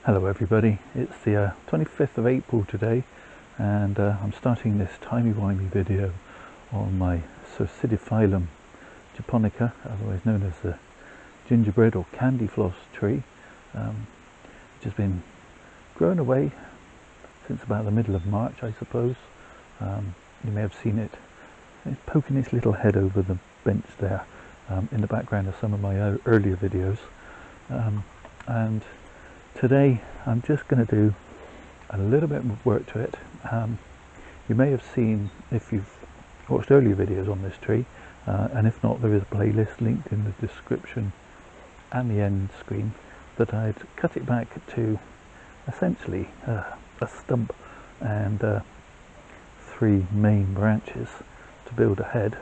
Hello everybody, it's the 25th of April today, and I'm starting this timey-wimey video on my Cercidiphylum Japonica, otherwise known as the gingerbread or Candyfloss tree, which has been growing away since about the middle of March, I suppose. You may have seen it. It's poking its little head over the bench there, in the background of some of my earlier videos. And today I'm just going to do a little bit of work to it. You may have seen, if you've watched earlier videos on this tree, and if not, there is a playlist linked in the description and the end screen, that I'd cut it back to essentially a stump and 3 main branches to build a head,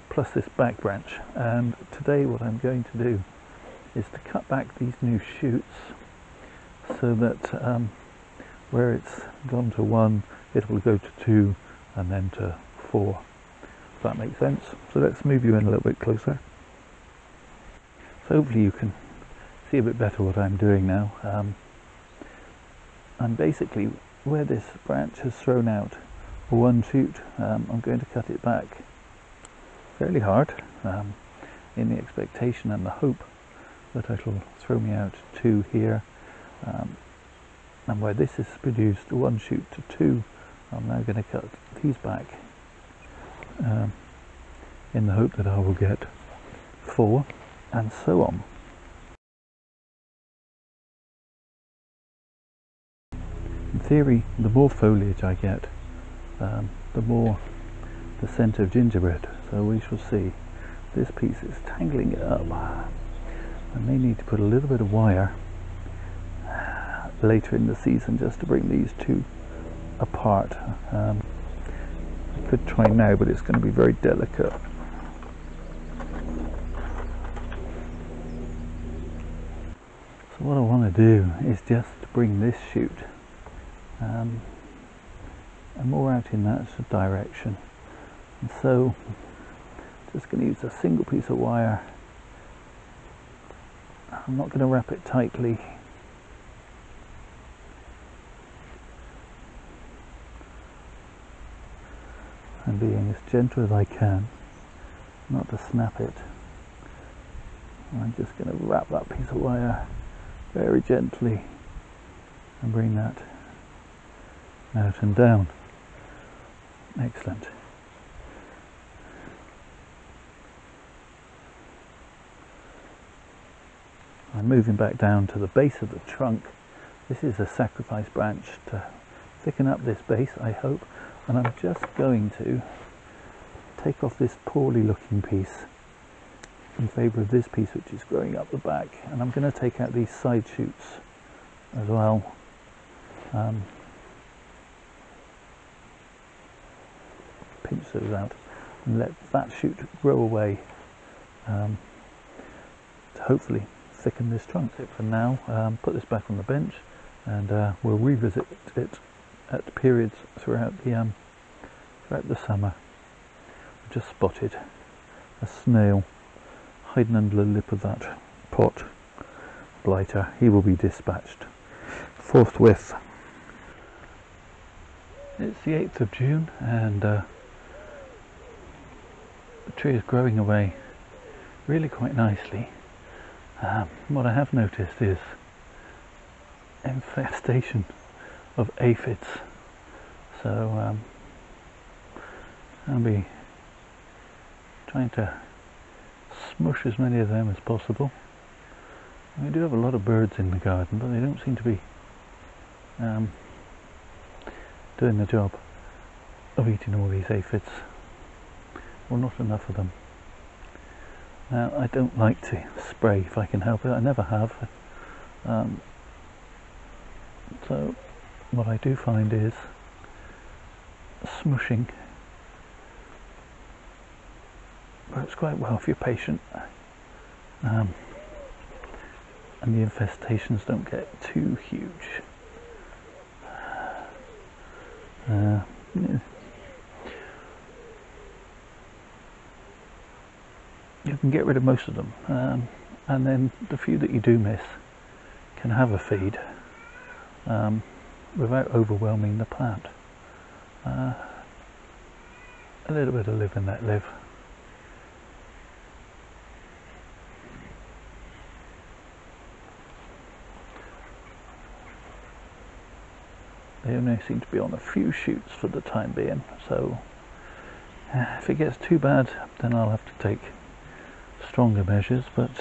plus this back branch. And today what I'm going to do is to cut back these new shoots so that where it's gone to 1, it will go to 2 and then to 4, if that makes sense. So let's move you in a little bit closer, so hopefully you can see a bit better what I'm doing now. And basically where this branch has thrown out one shoot, I'm going to cut it back fairly hard, in the expectation and the hope that it'll throw me out 2 here, and where this has produced 1 shoot to 2, I'm now going to cut these back in the hope that I will get 4, and so on. In theory, the more foliage I get, the more the scent of gingerbread, so we shall see. This piece is tangling it up. I may need to put a little bit of wire later in the season just to bring these two apart. I could try now, but it's going to be very delicate. So what I want to do is just bring this shoot and more out in that direction, and so just going to use a single piece of wire. I'm not going to wrap it tightly. I'm being as gentle as I can, not to snap it. I'm just going to wrap that piece of wire very gently and bring that out and down. Excellent. I'm moving back down to the base of the trunk. This is a sacrifice branch to thicken up this base, I hope, and I'm just going to take off this poorly looking piece in favour of this piece which is growing up the back, and I'm going to take out these side shoots as well. Pinch those out and let that shoot grow away, to hopefully thicken this trunk. So for now, put this back on the bench, and we'll revisit it at periods throughout the summer. I've just spotted a snail hiding under the lip of that pot. Blighter, he will be dispatched forthwith. It's the 8th of June, and the tree is growing away really quite nicely. What I have noticed is infestation of aphids, so I'll be trying to smush as many of them as possible. We do have a lot of birds in the garden, but they don't seem to be doing the job of eating all these aphids, or not enough of them. Now, I don't like to spray if I can help it. I never have. So what I do find is smushing works quite well if you're patient, and the infestations don't get too huge. Yeah. You can get rid of most of them, and then the few that you do miss can have a feed without overwhelming the plant. A little bit of live and let live. They only seem to be on a few shoots for the time being, so if it gets too bad then I'll have to take stronger measures, but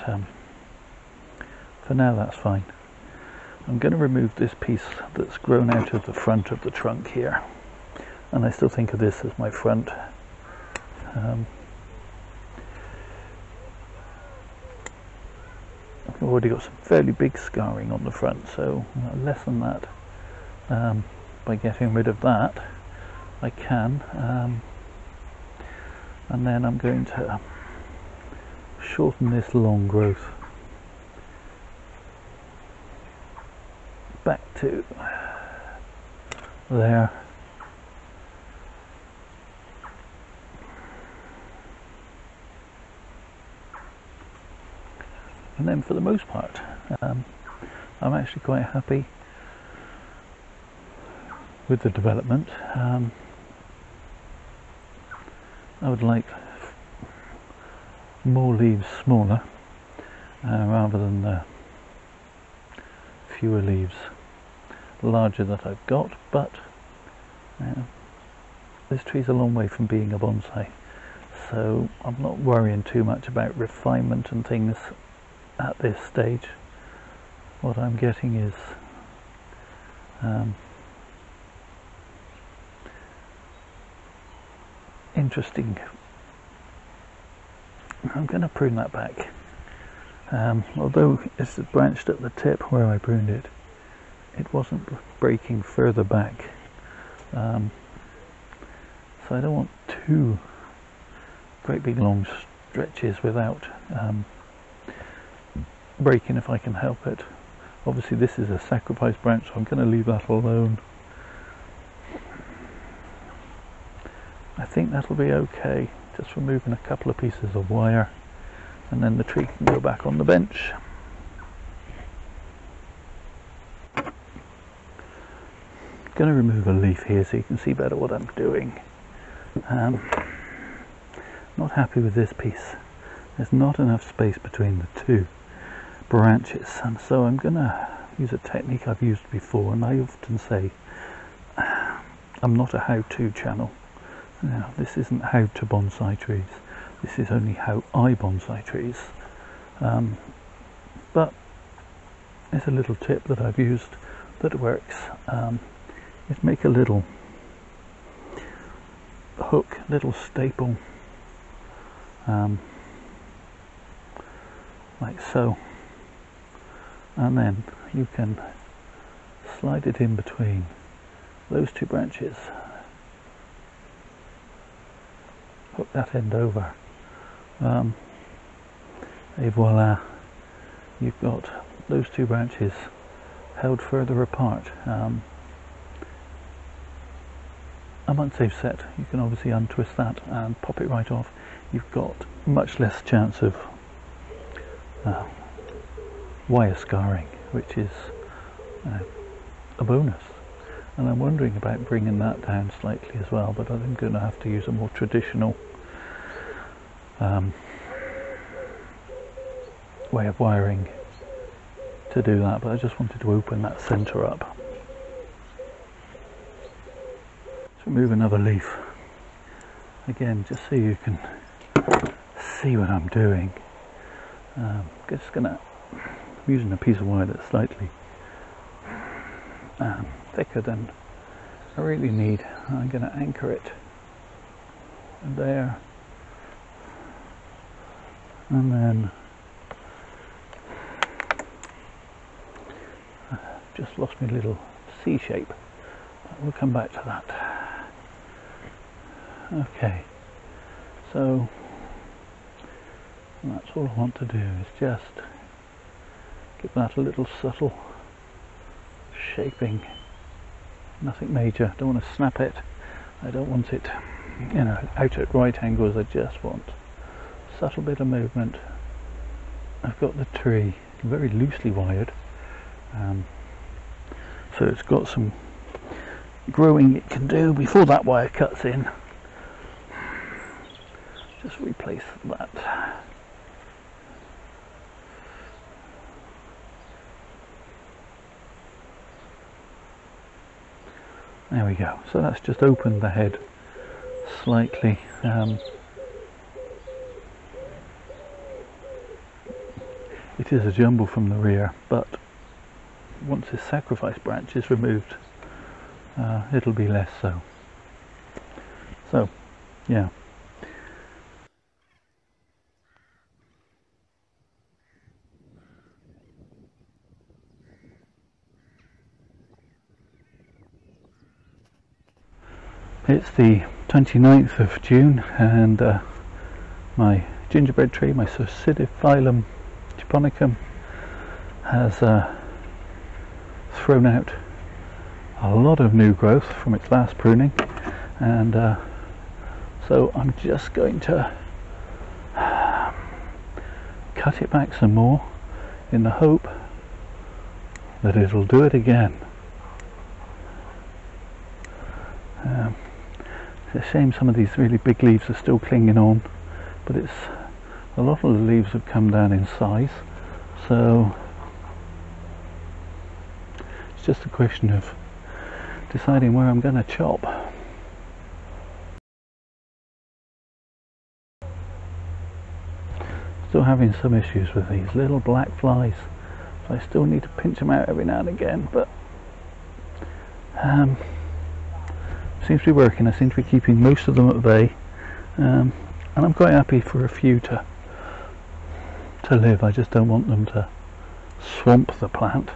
for now that's fine. I'm going to remove this piece that's grown out of the front of the trunk here, and I still think of this as my front. I've already got some fairly big scarring on the front, so I'll lessen that by getting rid of that. I can, and then I'm going to shorten this long growth back to there. And then for the most part, I'm actually quite happy with the development. I would like more leaves smaller rather than the fewer leaves larger that I've got, but this tree's a long way from being a bonsai, so I'm not worrying too much about refinement and things at this stage. What I'm getting is interesting. I'm going to prune that back, although it's branched at the tip where I pruned it. It wasn't breaking further back, so I don't want two great big long stretches without breaking if I can help it. Obviously this is a sacrifice branch, so I'm going to leave that alone. I think that'll be okay, just removing a couple of pieces of wire, and then the tree can go back on the bench. Going to remove a leaf here so you can see better what I'm doing. Not happy with this piece. There's not enough space between the two branches, and so I'm going to use a technique I've used before, and I often say I'm not a how-to channel. Now, this isn't how to bonsai trees, this is only how I bonsai trees, but it's a little tip that I've used that works. Is make a little hook, little staple, like so, and then you can slide it in between those two branches, hook that end over, et voila, you've got those two branches held further apart. And once they've set, you can obviously untwist that and pop it right off. You've got much less chance of wire scarring, which is a bonus. And I'm wondering about bringing that down slightly as well, but I'm going to have to use a more traditional way of wiring to do that, but I just wanted to open that centre up. Remove another leaf again, just so you can see what I'm doing. Just gonna, I'm using a piece of wire that's slightly thicker than I really need. I'm gonna anchor it there, and then just lost my little C shape. We'll come back to that. Okay, so that's all I want to do, is just give that a little subtle shaping. Nothing major. Don't want to snap it. I don't want it, you know, out at right angles. I just want a subtle bit of movement. I've got the tree very loosely wired, So it's got some growing it can do before that wire cuts in. Just replace that. There we go. So that's just opened the head slightly. It is a jumble from the rear, but once this sacrifice branch is removed, it'll be less so. So, yeah. It's the 29th of June, and my gingerbread tree, my Cercidiphylum Japonica, has thrown out a lot of new growth from its last pruning, and so I'm just going to cut it back some more in the hope that it'll do it again. It's a shame some of these really big leaves are still clinging on, but a lot of the leaves have come down in size, so it's just a question of deciding where I'm going to chop. Still having some issues with these little black flies, so I still need to pinch them out every now and again, but seems to be working. I seem to be keeping most of them at bay, and I'm quite happy for a few to live. I just don't want them to swamp the plant.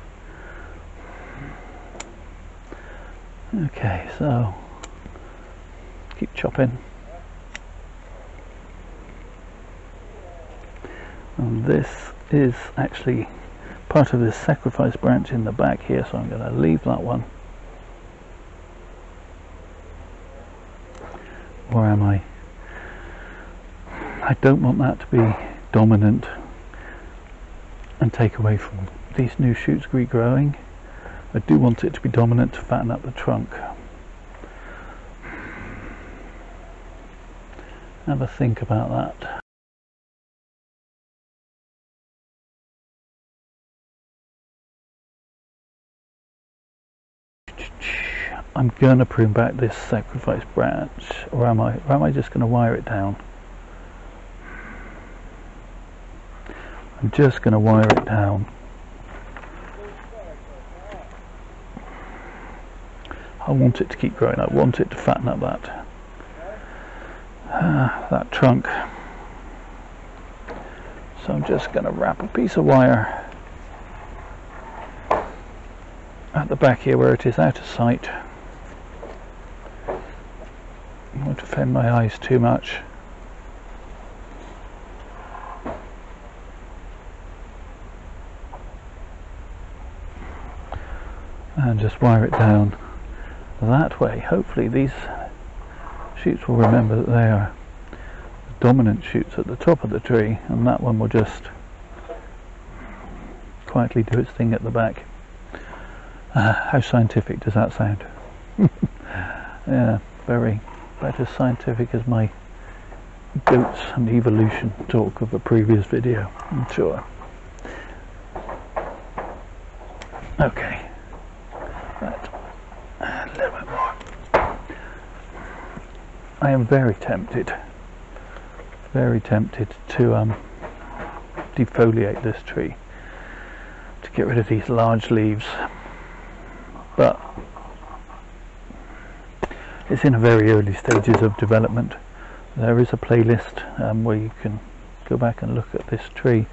Okay, so keep chopping. And this is actually part of this sacrifice branch in the back here, so I'm going to leave that one. Or am I? I don't want that to be dominant and take away from these new shoots regrowing. I do want it to be dominant to fatten up the trunk. Have a think about that. I'm going to prune back this sacrifice branch, or am I just going to wire it down? I'm just going to wire it down. I want it to keep growing. I want it to fatten up that trunk. So I'm just going to wrap a piece of wire at the back here where it is out of sight. I won't offend my eyes too much. And just wire it down that way. Hopefully these shoots will remember that they are the dominant shoots at the top of the tree, and that one will just quietly do its thing at the back. How scientific does that sound? Yeah, very. About as scientific as my goats and evolution talk of a previous video, I'm sure. Okay, right, a little bit more. I am very tempted to defoliate this tree to get rid of these large leaves, but it's in the very early stages of development. There is a playlist where you can go back and look at this tree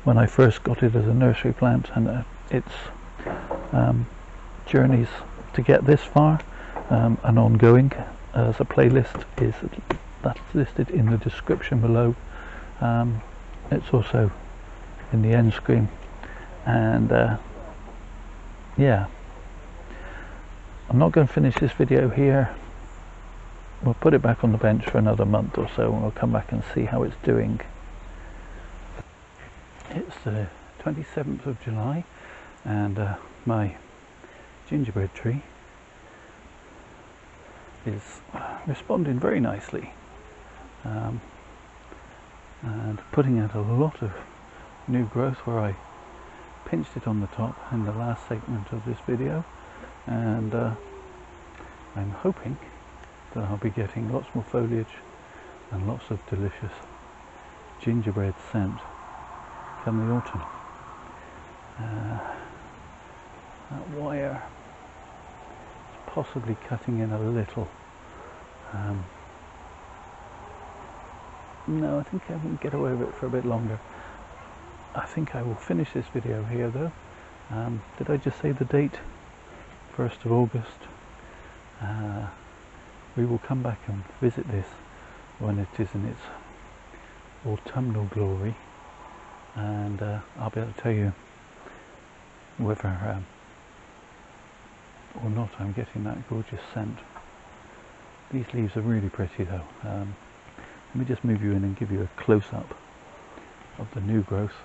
when I first got it as a nursery plant, and its journeys to get this far and ongoing as a playlist that's listed in the description below. It's also in the end screen, and yeah, I'm not going to finish this video here. We'll put it back on the bench for another month or so, and we'll come back and see how it's doing. It's the 27th of July, and my gingerbread tree is responding very nicely, and putting out a lot of new growth where I pinched it on the top in the last segment of this video, and I'm hoping that I'll be getting lots more foliage and lots of delicious gingerbread scent come the autumn. That wire is possibly cutting in a little. No, I think I can get away with it for a bit longer. I think I will finish this video here though. Did I just say the date? 1st of August. We will come back and visit this when it is in its autumnal glory, and I'll be able to tell you whether or not I'm getting that gorgeous scent. These leaves are really pretty though. Let me just move you in and give you a close-up of the new growth.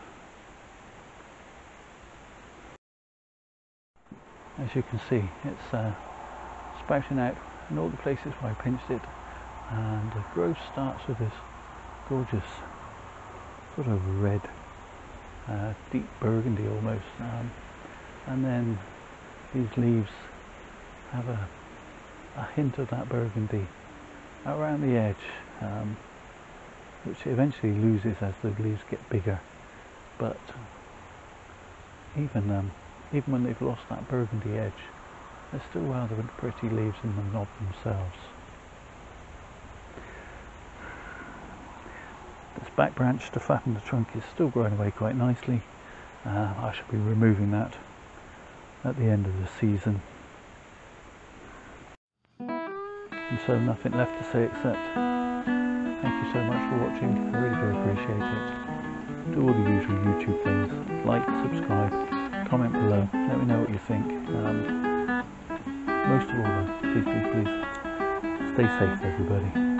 As you can see, it's sprouting out in all the places where I pinched it, and the growth starts with this gorgeous sort of red, deep burgundy almost, and then these leaves have a hint of that burgundy around the edge, which eventually loses as the leaves get bigger, but even when they've lost that burgundy edge, they're still rather pretty leaves in them of themselves. This back branch to flatten the trunk is still growing away quite nicely. I should be removing that at the end of the season. And so nothing left to say except thank you so much for watching. I really do appreciate it. Do all the usual YouTube things, like, subscribe, comment below, let me know what you think. Most of all though, please stay safe everybody.